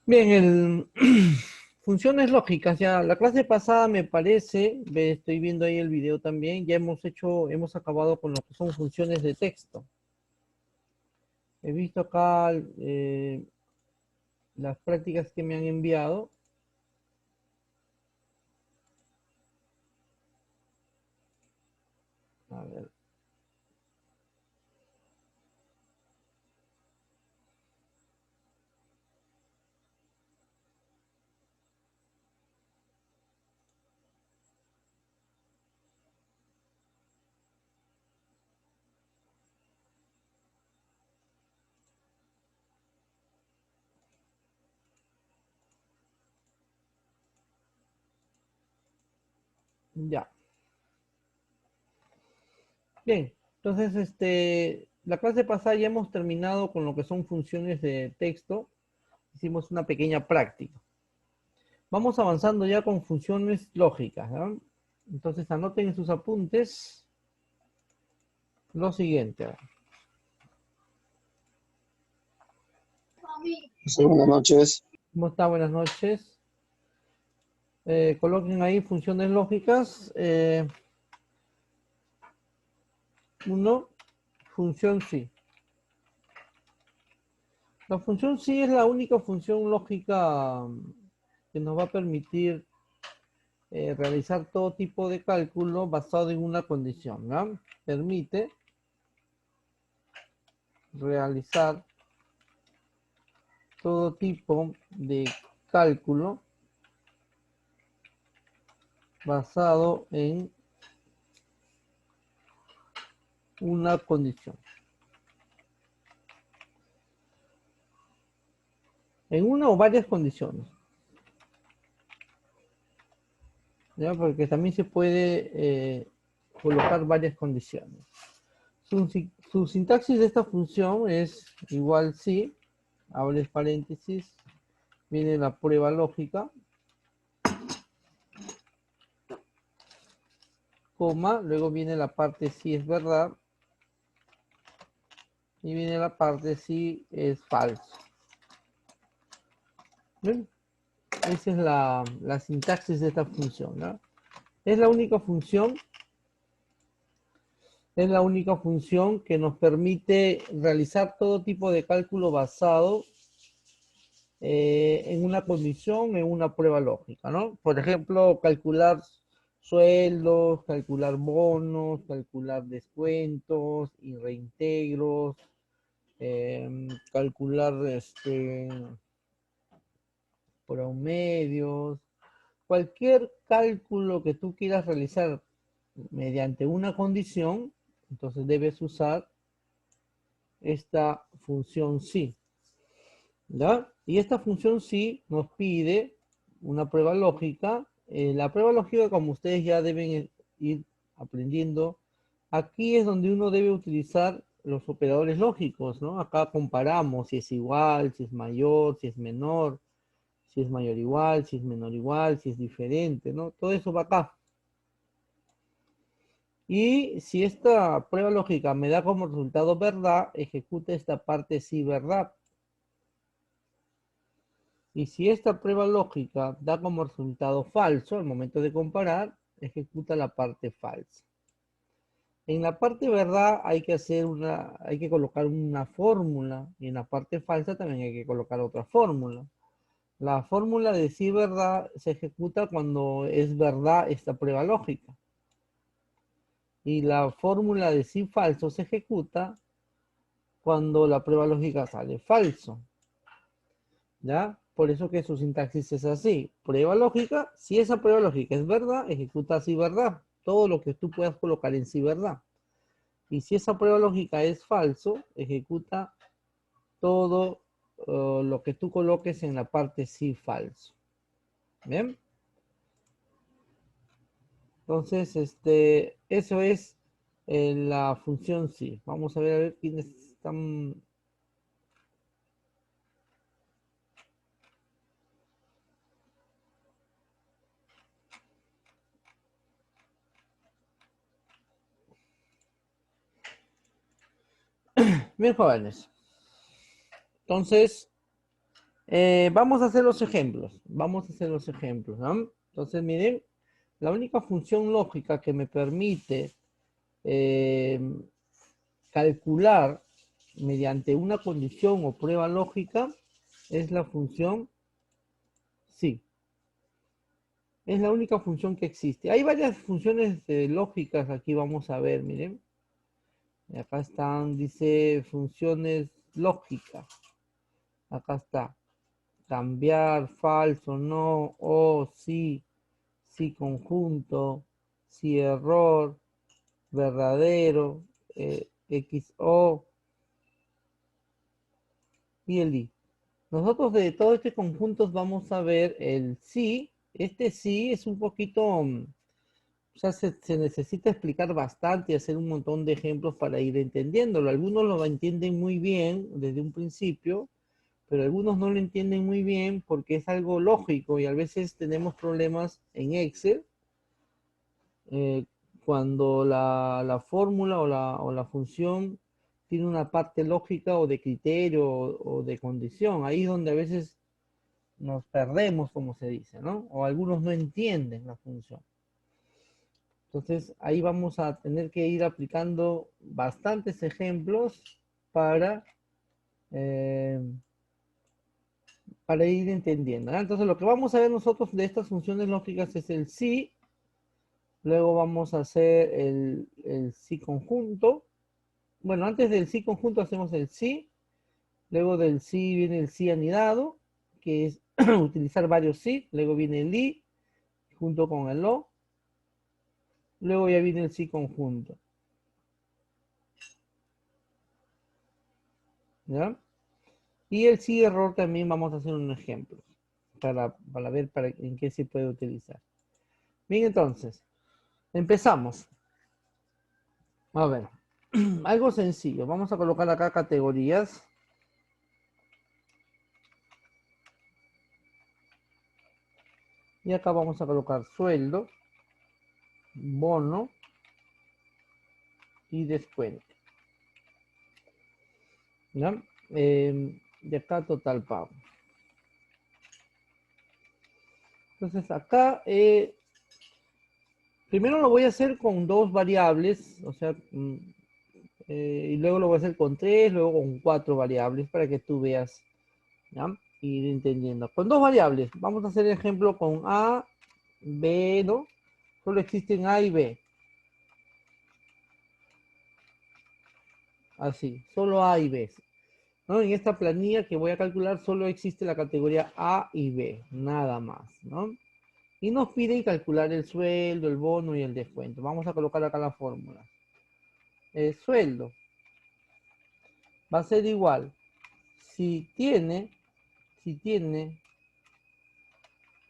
Bien, funciones lógicas, ya la clase pasada me parece, estoy viendo ahí el video también, ya hemos acabado con lo que son funciones de texto. He visto acá las prácticas que me han enviado. A ver, ya. Bien, entonces la clase pasada ya hemos terminado con lo que son funciones de texto. Hicimos una pequeña práctica. Vamos avanzando ya con funciones lógicas, ¿no? Entonces anoten en sus apuntes lo siguiente. Sí, buenas noches. ¿Cómo está? Buenas noches. Coloquen ahí funciones lógicas. Uno, función sí. La función sí es la única función lógica que nos va a permitir realizar todo tipo de cálculo basado en una condición, ¿no? Permite realizar todo tipo de cálculo basado en una condición. En una o varias condiciones. ¿Ya? Porque también se puede colocar varias condiciones. Su sintaxis de esta función es igual si, abres paréntesis, viene la prueba lógica, coma, luego viene la parte si es verdad y viene la parte si es falso. ¿Ven? Esa es la sintaxis de esta función, ¿no? Es la única función, es la única función que nos permite realizar todo tipo de cálculo basado en una condición, en una prueba lógica, ¿no? Por ejemplo, calcular sueldos, calcular bonos, calcular descuentos y reintegros, calcular promedios, cualquier cálculo que tú quieras realizar mediante una condición, entonces debes usar esta función sí. ¿Ya? Y esta función sí nos pide una prueba lógica. La prueba lógica, como ustedes ya deben ir aprendiendo, aquí es donde uno debe utilizar los operadores lógicos, ¿no? Acá comparamos si es igual, si es mayor, si es menor, si es mayor igual, si es menor igual, si es diferente, ¿no? Todo eso va acá. Y si esta prueba lógica me da como resultado verdad, ejecuta esta parte sí verdad. Y si esta prueba lógica da como resultado falso, al momento de comparar, ejecuta la parte falsa. En la parte verdad hay que colocar una fórmula y en la parte falsa también hay que colocar otra fórmula. La fórmula de sí verdad se ejecuta cuando es verdad esta prueba lógica. Y la fórmula de sí falso se ejecuta cuando la prueba lógica sale falso. ¿Ya? Por eso que su sintaxis es así. Prueba lógica, si esa prueba lógica es verdad, ejecuta sí verdad. Todo lo que tú puedas colocar en sí verdad. Y si esa prueba lógica es falso, ejecuta todo lo que tú coloques en la parte sí falso. ¿Bien? Entonces, eso es la función sí. Vamos a ver quiénes están. Bien, jóvenes. Entonces, Vamos a hacer los ejemplos. Vamos a hacer los ejemplos, ¿no? Entonces, miren, la única función lógica que me permite eh, calcular mediante una condición o prueba lógica es la función sí. Es la única función que existe. Hay varias funciones lógicas, aquí vamos a ver, miren. Acá están, dice, funciones lógicas. Acá está. Cambiar, falso, no, o, sí, sí conjunto, sí error, verdadero, XO y el I. Nosotros de todos estos conjuntos vamos a ver el sí. Este sí es un poquito, o sea, se necesita explicar bastante y hacer un montón de ejemplos para ir entendiéndolo. Algunos lo entienden muy bien desde un principio, pero algunos no lo entienden muy bien porque es algo lógico y a veces tenemos problemas en Excel eh, cuando la fórmula o la función tiene una parte lógica o de criterio o de condición. Ahí es donde a veces nos perdemos, como se dice, ¿no? O algunos no entienden la función. Entonces ahí vamos a tener que ir aplicando bastantes ejemplos para, eh, para ir entendiendo, ¿no? Entonces lo que vamos a ver nosotros de estas funciones lógicas es el sí, luego vamos a hacer el sí conjunto. Bueno, antes del sí conjunto hacemos el sí, luego del sí viene el sí anidado, que es utilizar varios sí, luego viene el i junto con el o, luego ya viene el sí conjunto. ¿Ya? Y el sí error también vamos a hacer un ejemplo para ver en qué se puede utilizar. Bien, entonces, empezamos. A ver, algo sencillo. Vamos a colocar acá categorías. Y acá vamos a colocar sueldo, bono y descuento. ¿Ya? Y acá total pago. Entonces acá, primero lo voy a hacer con dos variables, o sea, y luego lo voy a hacer con tres, luego con cuatro variables para que tú veas, ¿ya? Ir entendiendo. Con dos variables, vamos a hacer ejemplo con A, B, ¿no? Solo existen A y B. Así, solo A y B. ¿No? En esta planilla que voy a calcular solo existe la categoría A y B, nada más, ¿no? Y nos piden calcular el sueldo, el bono y el descuento. Vamos a colocar acá la fórmula. El sueldo va a ser igual si tiene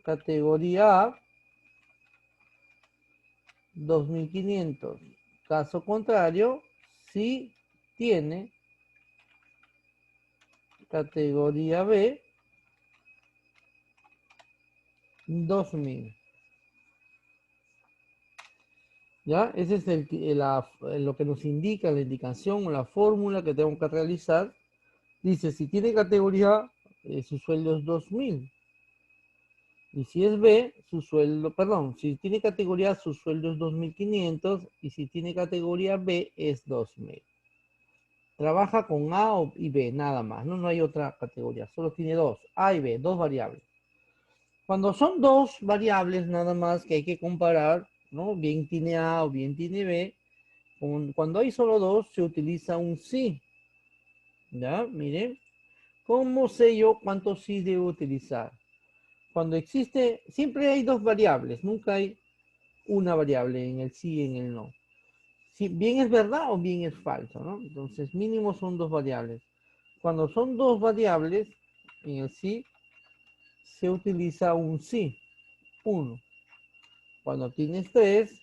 categoría A, 2.500. Caso contrario, si tiene categoría B, 2.000. ¿Ya? Ese es lo que nos indica la indicación o la fórmula que tengo que realizar. Dice, si tiene categoría A, su sueldo es 2.000. Y si es B, su sueldo, perdón, si tiene categoría A, su sueldo es 2.500. Y si tiene categoría B, es 2.000. Trabaja con A y B, nada más, ¿no? No hay otra categoría, solo tiene dos, A y B, dos variables. Cuando son dos variables nada más que hay que comparar, ¿no? Bien tiene A o bien tiene B, cuando hay solo dos se utiliza un sí. ¿Ya? Miren, ¿cómo sé yo cuántos sí debo utilizar? Cuando existe, siempre hay dos variables, nunca hay una variable en el sí y en el no. Si bien es verdad o bien es falso, ¿no? Entonces, mínimo son dos variables. Cuando son dos variables, en el sí, se utiliza un sí, uno. Cuando tienes tres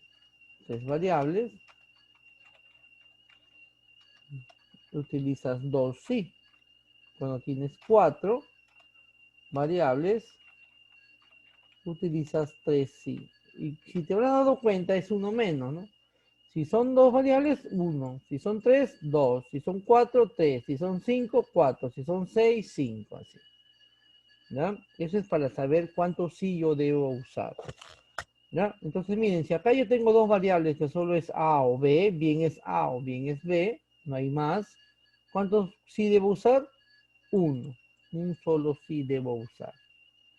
variables, utilizas dos sí. Cuando tienes cuatro variables, utilizas tres sí. Y si te habrás dado cuenta, es uno menos, ¿no? Si son dos variables, uno. Si son tres, dos. Si son cuatro, tres. Si son cinco, cuatro. Si son seis, cinco. Así. ¿ya? Eso es para saber cuánto sí yo debo usar, ¿ya? Entonces, miren, si acá yo tengo dos variables que solo es A o B, bien es A o bien es B, no hay más. ¿Cuántos sí debo usar? Uno. Un solo sí debo usar,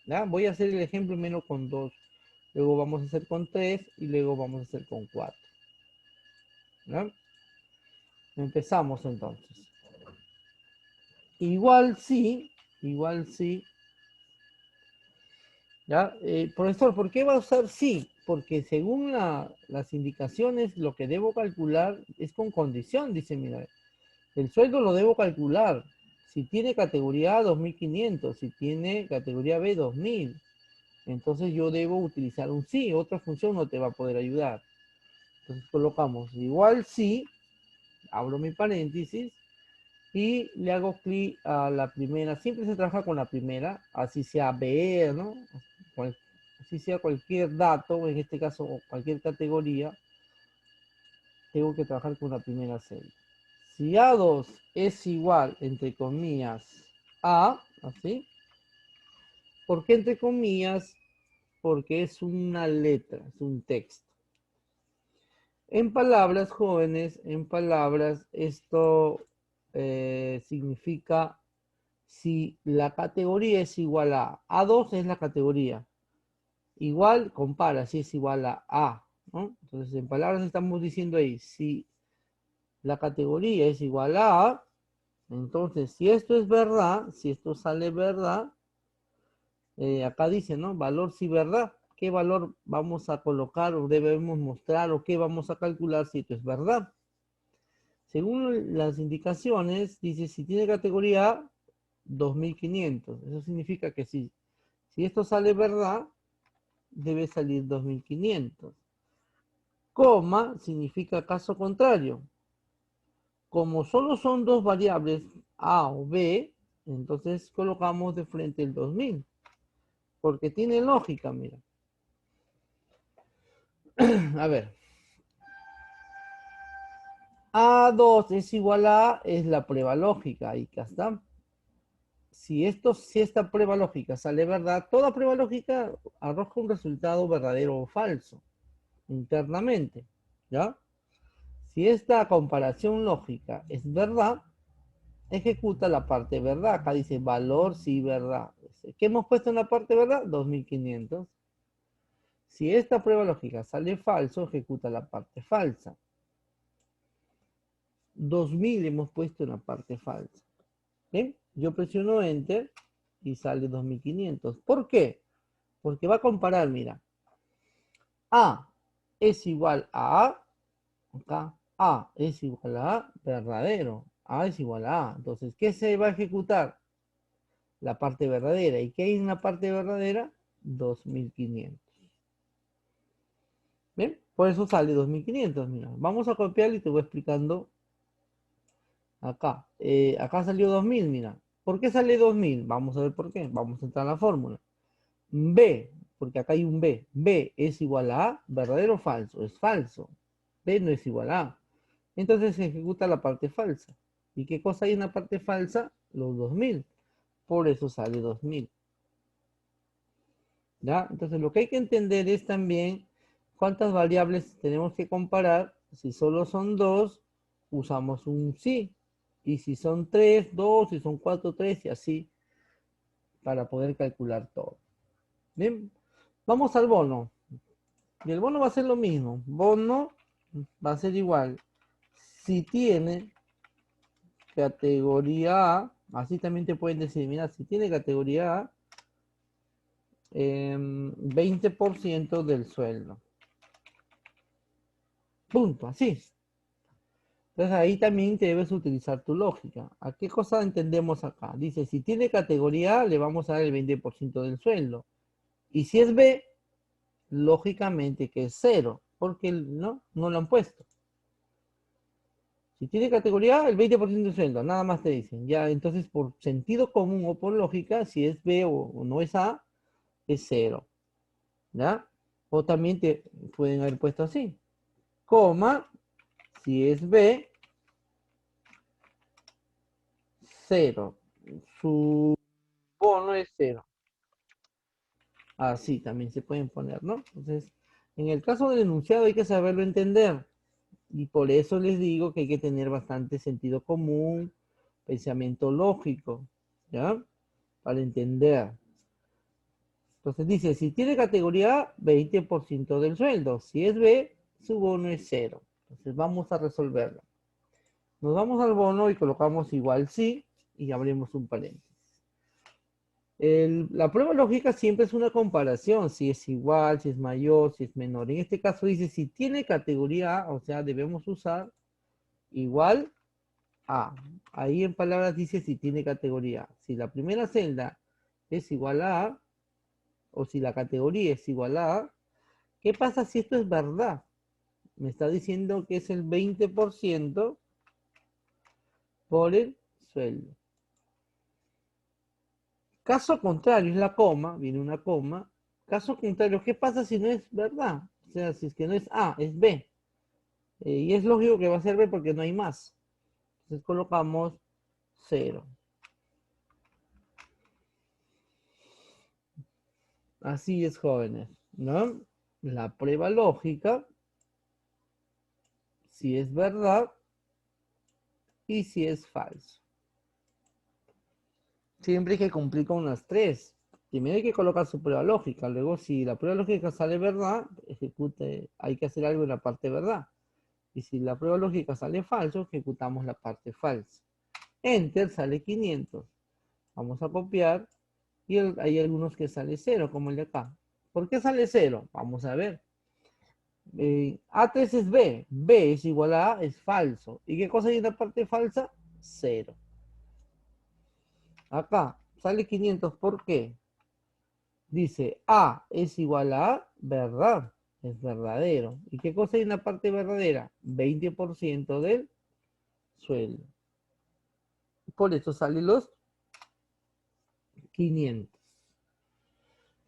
¿ya? Voy a hacer el ejemplo primero con dos, luego vamos a hacer con tres y luego vamos a hacer con cuatro, ¿ya? Empezamos entonces. Igual sí, ¿ya? Profesor, ¿por qué va a usar sí? Porque según las indicaciones, lo que debo calcular es con condición, dice, mira, el sueldo lo debo calcular. Si tiene categoría A, 2.500, si tiene categoría B, 2.000. Entonces yo debo utilizar un sí, otra función no te va a poder ayudar. Entonces colocamos igual sí, abro mi paréntesis, y le hago clic a la primera. Siempre se trabaja con la primera, así sea BR, ¿no? Así sea cualquier dato, en este caso cualquier categoría, tengo que trabajar con la primera celda. Si A2 es igual, entre comillas, A, así. ¿Por qué entre comillas? Porque es una letra, es un texto. En palabras, jóvenes, en palabras, esto significa si la categoría es igual a A2 es la categoría. Igual, compara si es igual a A, ¿no? Entonces, en palabras estamos diciendo ahí, si la categoría es igual a A, entonces si esto es verdad, si esto sale verdad, acá dice, ¿no? Valor si verdad. ¿Qué valor vamos a colocar o debemos mostrar o qué vamos a calcular si esto es verdad? Según las indicaciones, dice si tiene categoría A, 2.500. Eso significa que si esto sale verdad, debe salir 2.500. Coma significa caso contrario. Como solo son dos variables A o B, entonces colocamos de frente el 2.000. Porque tiene lógica, mira. A ver. A2 es igual a es la prueba lógica. Ahí está. Si esta prueba lógica sale verdad, toda prueba lógica arroja un resultado verdadero o falso internamente, ¿ya? Si esta comparación lógica es verdad, ejecuta la parte verdad. Acá dice valor sí verdad. ¿Qué hemos puesto en la parte verdad? 2.500. Si esta prueba lógica sale falso, ejecuta la parte falsa. 2.000 hemos puesto en la parte falsa. ¿Ven? Yo presiono Enter y sale 2.500. ¿Por qué? Porque va a comparar, mira. A es igual a A. Acá. A es igual a A, verdadero. A es igual a A. Entonces, ¿qué se va a ejecutar? La parte verdadera. ¿Y qué hay en la parte verdadera? 2.500. ¿Bien? Por eso sale 2.500. Mira, vamos a copiar y te voy explicando acá. Acá salió 2.000, mira. ¿Por qué sale 2.000? Vamos a ver por qué. Vamos a entrar a la fórmula. B, porque acá hay un B. B es igual a A, ¿verdadero o falso? Es falso. B no es igual a A. Entonces se ejecuta la parte falsa. ¿Y qué cosa hay en la parte falsa? Los 2.000. Por eso sale 2.000. ¿Ya? Entonces lo que hay que entender es también cuántas variables tenemos que comparar. Si solo son dos, usamos un sí. Y si son tres, dos. Si son cuatro, tres y así para poder calcular todo. Bien, vamos al bono. Y el bono va a ser lo mismo. Bono va a ser igual. Si tiene categoría A, así también te pueden decir, mira, si tiene categoría A, 20% del sueldo. Punto, así. Entonces ahí también te debes utilizar tu lógica. ¿A qué cosa entendemos acá? Dice, si tiene categoría A, le vamos a dar el 20% del sueldo. Y si es B, lógicamente que es cero, porque no lo han puesto. Si tiene categoría A, el 20% del sueldo, nada más te dicen. Ya, entonces por sentido común o por lógica, si es B o no es A, es cero. ¿Ya? O también te pueden haber puesto así. Coma, si es B, cero. Su bono es cero. Así también se pueden poner, ¿no? Entonces, en el caso del enunciado hay que saberlo entender. Y por eso les digo que hay que tener bastante sentido común, pensamiento lógico, ¿ya? Para entender. Entonces dice, si tiene categoría A, 20% del sueldo. Si es B, su bono es cero. Entonces vamos a resolverlo. Nos vamos al bono y colocamos igual sí y abrimos un paréntesis. La prueba lógica siempre es una comparación, si es igual, si es mayor, si es menor. En este caso dice, si tiene categoría A, o sea, debemos usar igual a. Ahí en palabras dice si tiene categoría A. Si la primera celda es igual a A, o si la categoría es igual a A, ¿qué pasa si esto es verdad? Me está diciendo que es el 20% por el sueldo. Caso contrario es la coma, viene una coma. Caso contrario, ¿qué pasa si no es verdad? O sea, si es que no es A, es B. Y es lógico que va a ser B porque no hay más. Entonces colocamos 0. Así es, jóvenes, ¿no? La prueba lógica, si es verdad y si es falso. Siempre hay que cumplir con las tres. Primero hay que colocar su prueba lógica. Luego, si la prueba lógica sale verdad, ejecute, hay que hacer algo en la parte verdad. Y si la prueba lógica sale falso, ejecutamos la parte falsa. Enter sale 500. Vamos a copiar. Y hay algunos que sale 0, como el de acá. ¿Por qué sale 0? Vamos a ver. A3 es B. B es igual a A, es falso. ¿Y qué cosa hay en la parte falsa? 0. Acá sale 500. ¿Por qué? Dice A es igual a A, verdad. Es verdadero. ¿Y qué cosa hay en la parte verdadera? 20% del sueldo. Por eso salen los 500.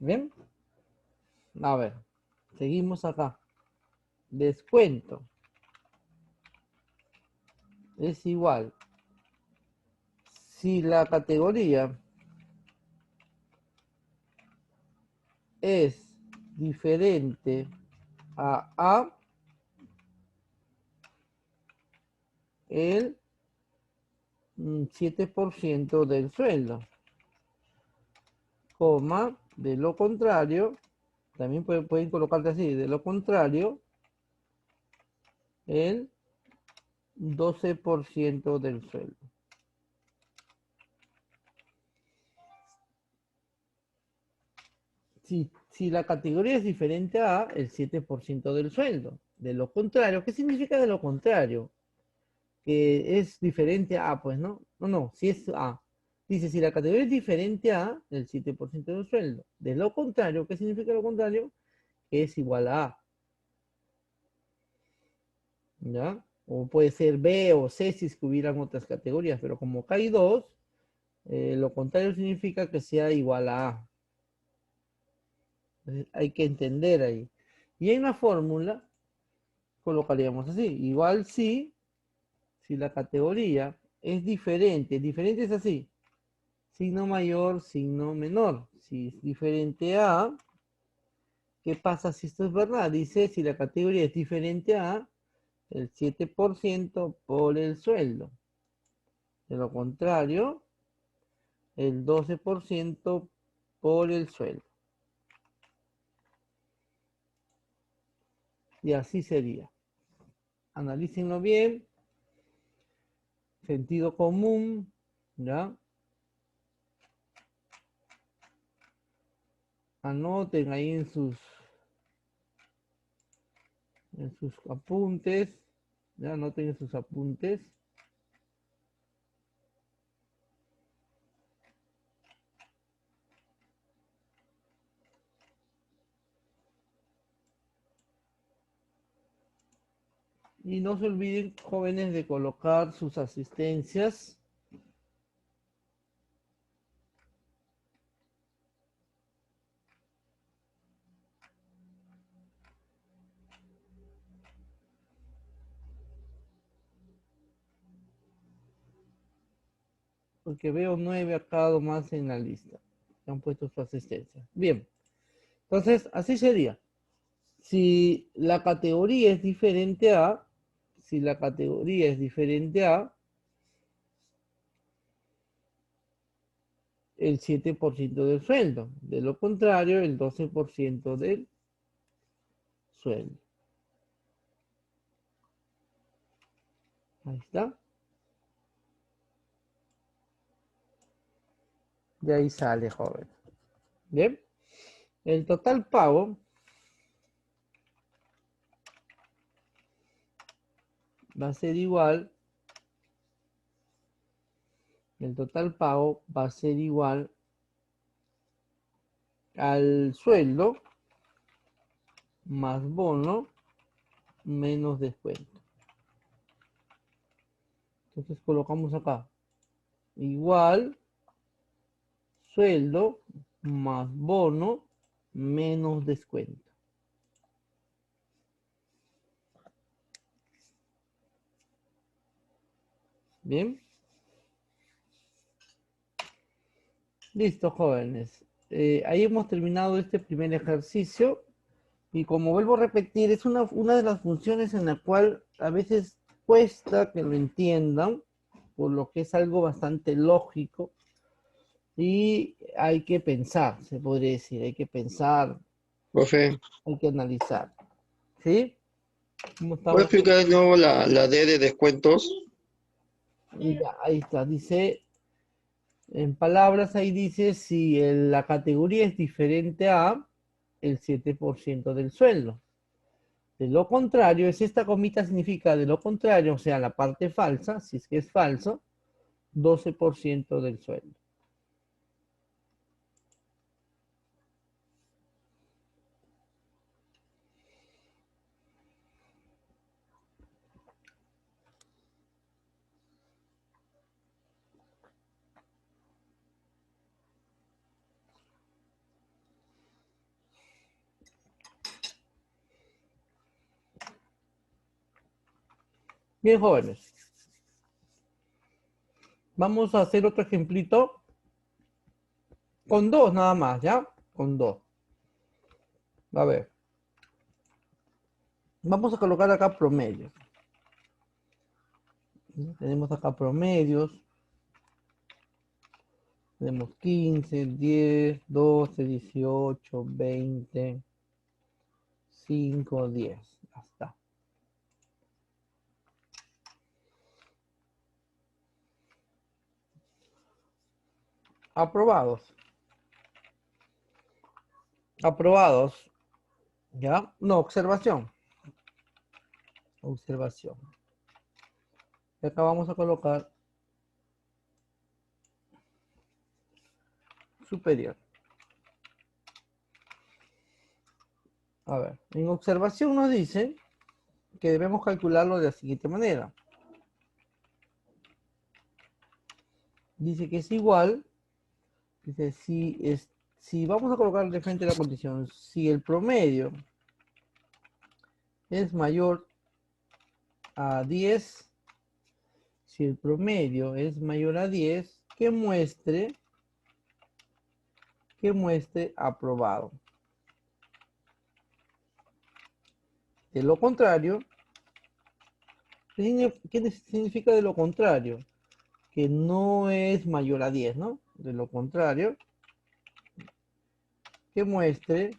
¿Ven? A ver, seguimos acá. Descuento es igual. Si la categoría es diferente a el 7% del sueldo, coma, de lo contrario, también pueden colocarte así, de lo contrario, el 12% del sueldo. Si la categoría es diferente a el 7% del sueldo. De lo contrario, ¿qué significa de lo contrario? Que es diferente a, pues no, no, si es A. Dice, si la categoría es diferente a el 7% del sueldo. De lo contrario, ¿qué significa lo contrario? Que es igual a A. ¿Ya? O puede ser B o C si es que hubieran otras categorías, pero como acá hay dos, lo contrario significa que sea igual a A. Entonces, hay que entender ahí. Y hay una fórmula, colocaríamos así, igual si la categoría es diferente es así, signo mayor, signo menor. Si es diferente a, ¿qué pasa si esto es verdad? Dice, si la categoría es diferente a el 7% por el sueldo. De lo contrario, el 12% por el sueldo. Y así sería. Analícenlo bien. Sentido común, ¿ya? Anoten ahí en sus apuntes, ya anoten en sus apuntes. Y no se olviden, jóvenes, de colocar sus asistencias. Porque veo 9 acá más en la lista. Que han puesto su asistencia. Bien. Entonces, así sería. Si la categoría es diferente a, si la categoría es diferente a el 7% del sueldo. De lo contrario, el 12% del sueldo. Ahí está. De ahí sale, joven. Bien. El total pago va a ser igual. El total pago va a ser igual al sueldo más bono menos descuento. Entonces colocamos acá igual sueldo más bono menos descuento. Bien. Listo, jóvenes. Ahí hemos terminado este primer ejercicio. Y como vuelvo a repetir, es una de las funciones en la cual a veces cuesta que lo entiendan, por lo que es algo bastante lógico. Y hay que pensar, se podría decir, hay que pensar, Profe, hay que analizar. ¿Sí? ¿Cómo ¿puede estamos? explicar de nuevo la D de descuentos? Y ya, ahí está. Dice, en palabras, ahí dice si la categoría es diferente a el 7% del sueldo. De lo contrario, es esta comita significa de lo contrario, o sea, la parte falsa, si es que es falso, 12% del sueldo. Bien, jóvenes. Vamos a hacer otro ejemplito con dos nada más, ¿ya? Con dos. A ver. Vamos a colocar acá promedios. Tenemos acá promedios. Tenemos 15, 10, 12, 18, 20, 5, 10. Ya está. Aprobados. Aprobados. ¿Ya? No, observación. Observación. Y acá vamos a colocar superior. A ver, en observación nos dice que debemos calcularlo de la siguiente manera. Dice que es igual, dice si vamos a colocar de frente la condición, si el promedio es mayor a 10, si el promedio es mayor a 10, que muestre aprobado. De lo contrario, ¿qué significa de lo contrario? Que no es mayor a 10, ¿no? De lo contrario, que muestre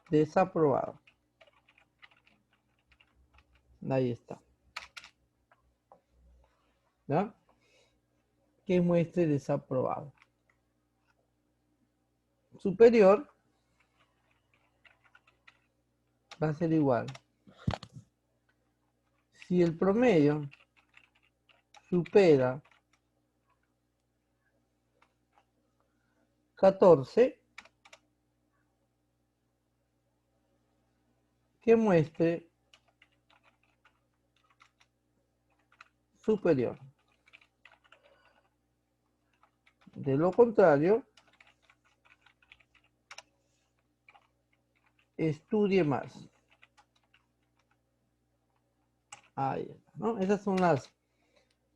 desaprobado. Ahí está. ¿Ya? Que muestre desaprobado. Superior va a ser igual. Si el promedio supera 14, que muestre superior. De lo contrario, estudie más. Ahí está, ¿no? Esas son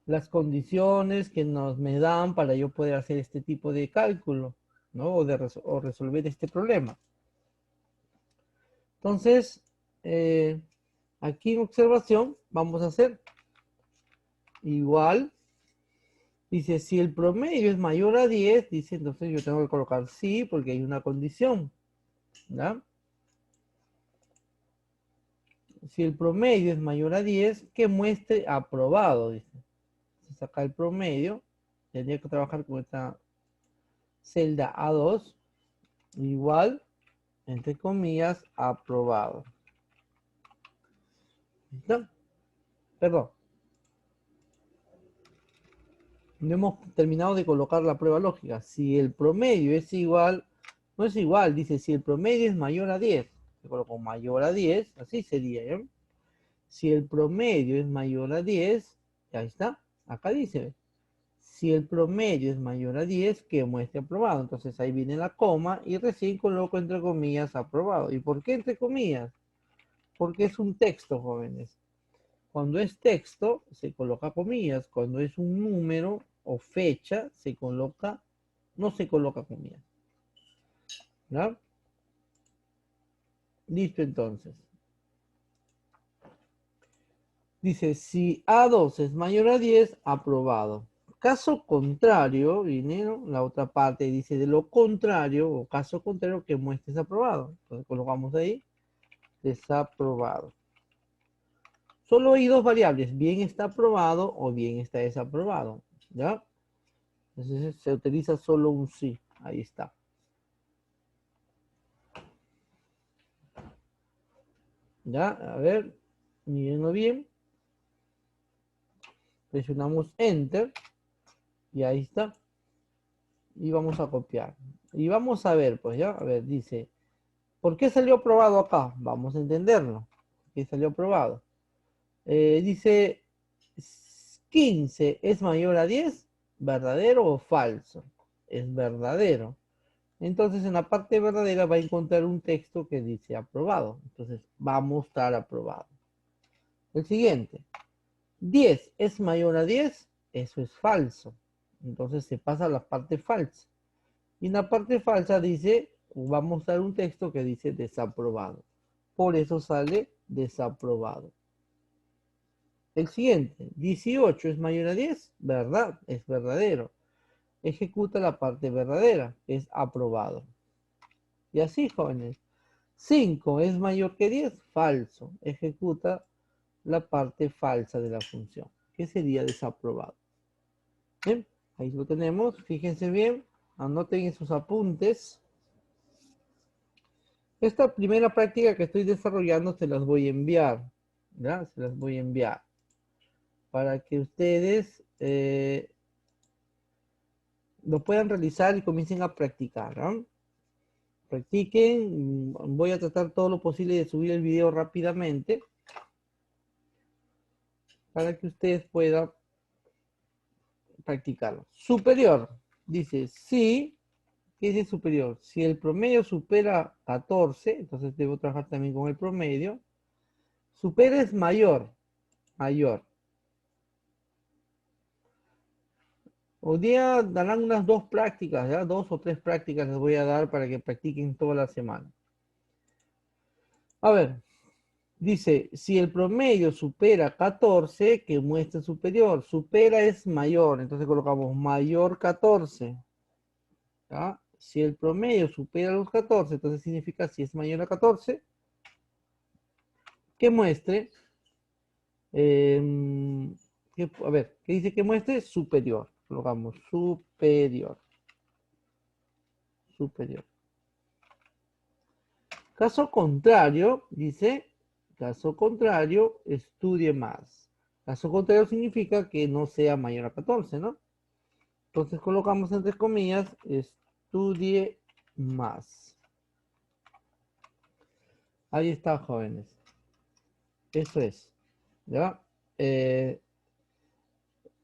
las condiciones que me dan para yo poder hacer este tipo de cálculo, ¿no? O resolver este problema. Entonces, aquí en observación vamos a hacer igual. Dice, si el promedio es mayor a 10, dice, entonces yo tengo que colocar sí porque hay una condición. ¿Ya? Si el promedio es mayor a 10, que muestre aprobado, dice. Se saca el promedio, tendría que trabajar con esta celda A2, igual, entre comillas, aprobado. ¿Listo? Perdón. No hemos terminado de colocar la prueba lógica. Si el promedio es igual, no es igual, dice, si el promedio es mayor a 10, se colocó mayor a 10, así sería, ¿ya? Si el promedio es mayor a 10, ya está, acá dice, si el promedio es mayor a 10, que muestre aprobado. Entonces ahí viene la coma y recién coloco entre comillas aprobado. ¿Y por qué entre comillas? Porque es un texto, jóvenes. Cuando es texto, se coloca comillas. Cuando es un número o fecha, no se coloca comillas. ¿Ya? Listo entonces. Dice, si A2 es mayor a 10, aprobado. Caso contrario, viene, ¿no?, la otra parte dice de lo contrario, o caso contrario que muestre desaprobado. Entonces colocamos ahí, desaprobado. Solo hay dos variables, bien está aprobado o bien está desaprobado. ¿Ya? Entonces se utiliza solo un sí. Ahí está. ¿Ya? A ver, mírenlo bien. Presionamos Enter. Y ahí está. Y vamos a copiar. Y vamos a ver, pues ya. A ver, dice, ¿por qué salió aprobado acá? Vamos a entenderlo. ¿Por qué salió aprobado? Dice, 15 es mayor a 10, ¿verdadero o falso? Es verdadero. Entonces en la parte verdadera va a encontrar un texto que dice aprobado. Entonces va a mostrar aprobado. El siguiente, 10 es mayor a 10, eso es falso. Entonces se pasa a la parte falsa. Y en la parte falsa dice, va a mostrar un texto que dice desaprobado. Por eso sale desaprobado. El siguiente, 18 es mayor a 10, verdad, es verdadero. Ejecuta la parte verdadera, es aprobado. Y así, jóvenes. 5 es mayor que 10, falso. Ejecuta la parte falsa de la función, que sería desaprobado. Bien, ahí lo tenemos. Fíjense bien, anoten en sus apuntes. Esta primera práctica que estoy desarrollando se las voy a enviar. ¿Ya? Se las voy a enviar. Para que ustedes lo puedan realizar y comiencen a practicar. ¿No? Practiquen. Voy a tratar todo lo posible de subir el video rápidamente para que ustedes puedan practicarlo. Superior. Dice, sí, ¿qué dice superior? Si el promedio supera 14, entonces debo trabajar también con el promedio. Supera es mayor, mayor. Hoy día darán unas dos prácticas, ¿ya? 2 o 3 prácticas les voy a dar para que practiquen toda la semana. A ver, dice, si el promedio supera 14, que muestre superior. Supera es mayor, entonces colocamos mayor 14. ¿Ya? Si el promedio supera los 14, entonces significa si es mayor a 14, que muestre, a ver, ¿qué dice que muestre? Superior. Colocamos superior. Superior. Caso contrario, dice, caso contrario, estudie más. Caso contrario significa que no sea mayor a 14, ¿no? Entonces colocamos entre comillas, estudie más. Ahí está, jóvenes. Eso es. ¿Ya?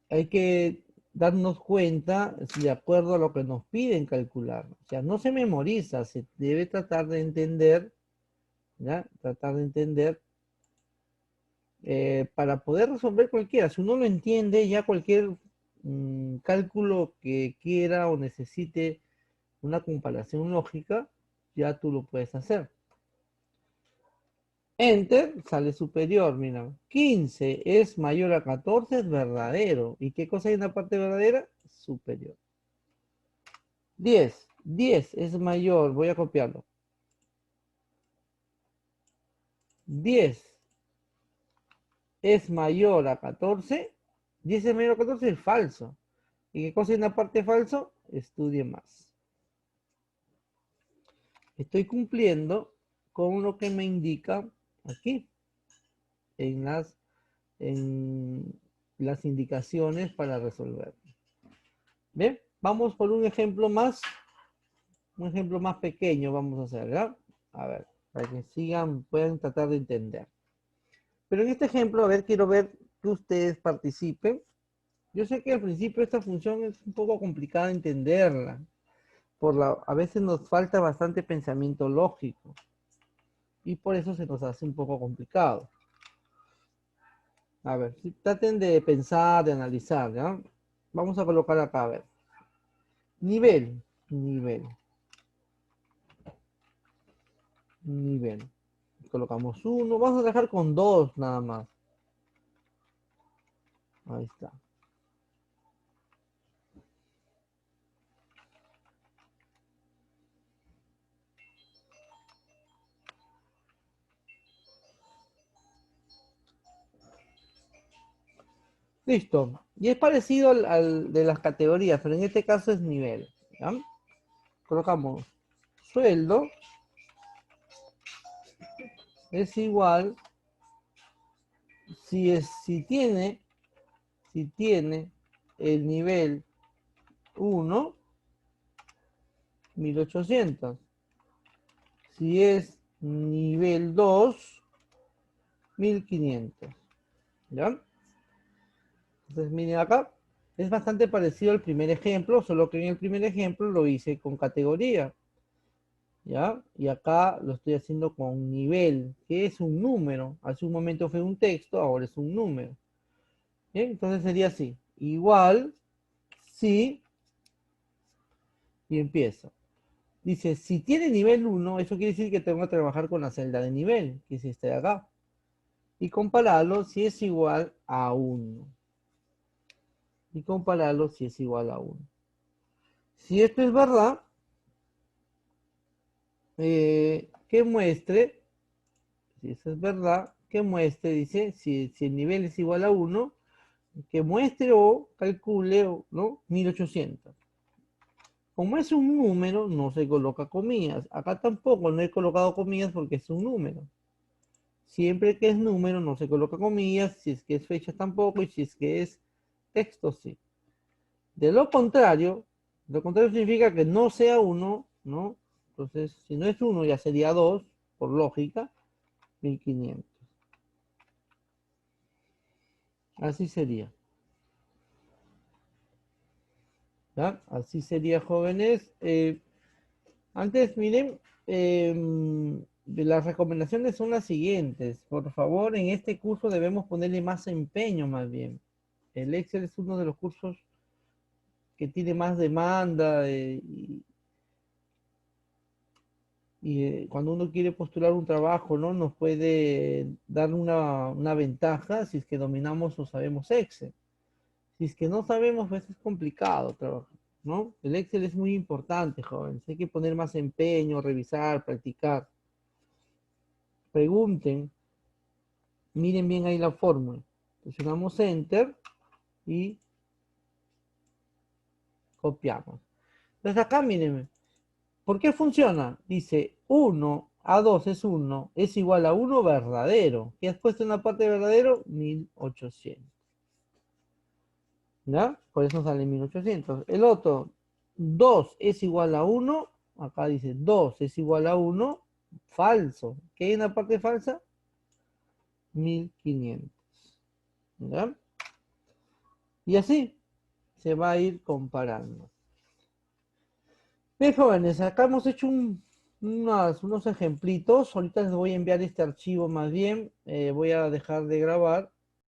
Hay que darnos cuenta de acuerdo a lo que nos piden calcular. O sea, no se memoriza, se debe tratar de entender, ¿ya? Tratar de entender para poder resolver cualquiera. Si uno lo entiende, ya cualquier cálculo que quiera o necesite una comparación lógica, ya tú lo puedes hacer. Enter, sale superior, mira. 15 es mayor a 14, es verdadero. ¿Y qué cosa hay en la parte verdadera? Superior. 10 es mayor, voy a copiarlo. 10 es mayor a 14. 10 es mayor a 14, es falso. ¿Y qué cosa hay en la parte falso? Estudie más. Estoy cumpliendo con lo que me indica aquí en las indicaciones para resolver. ¿Bien? Vamos por un ejemplo más pequeño vamos a hacer, ¿ya? A ver, para que sigan, puedan tratar de entender. Pero en este ejemplo, a ver, quiero ver que ustedes participen. Yo sé que al principio esta función es un poco complicada de entenderla. A veces nos falta bastante pensamiento lógico. Y por eso se nos hace un poco complicado. A ver, traten de pensar, de analizar, ¿ya? Vamos a colocar acá, a ver. Nivel. Colocamos 1. Vamos a dejar con 2 nada más. Ahí está. Listo. Y es parecido al de las categorías, pero en este caso es nivel. ¿Ya? Colocamos sueldo es igual si tiene el nivel 1, 1800. Si es nivel 2, 1500. ¿Ya? Entonces miren acá, es bastante parecido al primer ejemplo, solo que en el primer ejemplo lo hice con categoría. ¿Ya? Y acá lo estoy haciendo con nivel, que es un número. Hace un momento fue un texto, ahora es un número. ¿Bien? Entonces sería así. Igual, si, y empiezo. Dice, si tiene nivel 1, eso quiere decir que tengo que trabajar con la celda de nivel, que es esta de acá. Y compararlo si es igual a 1. Y compararlo si es igual a 1. Si esto es verdad, que muestre, si eso es verdad, que muestre, dice, si el nivel es igual a 1, que muestre o calcule, ¿no? 1800. Como es un número, no se coloca comillas. Acá tampoco no he colocado comillas porque es un número. Siempre que es número no se coloca comillas, si es que es fecha tampoco, y si es que es texto sí. De lo contrario significa que no sea 1, ¿no? Entonces, si no es 1 ya sería 2, por lógica, 1500. Así sería. ¿Ya? Así sería, jóvenes. Antes, miren, las recomendaciones son las siguientes. Por favor, en este curso debemos ponerle más empeño, más bien. El Excel es uno de los cursos que tiene más demanda cuando uno quiere postular un trabajo, ¿no? Nos puede dar una ventaja si es que dominamos o sabemos Excel. Si es que no sabemos, pues es complicado trabajar, ¿no? El Excel es muy importante, jóvenes. Hay que poner más empeño, revisar, practicar. Pregunten, miren bien ahí la fórmula. Presionamos Enter y copiamos. Entonces acá, mírenme. ¿Por qué funciona? Dice 1 a 2 es 1, es igual a 1 verdadero. ¿Qué has puesto en la parte de verdadero? 1800. ¿Ya? Por eso sale 1800. El otro, 2 es igual a 1. Acá dice 2 es igual a 1. Falso. ¿Qué hay en la parte falsa? 1500. ¿Ya? Y así se va a ir comparando. Bien, jóvenes, acá hemos hecho unos ejemplitos. Ahorita les voy a enviar este archivo más bien. Voy a dejar de grabar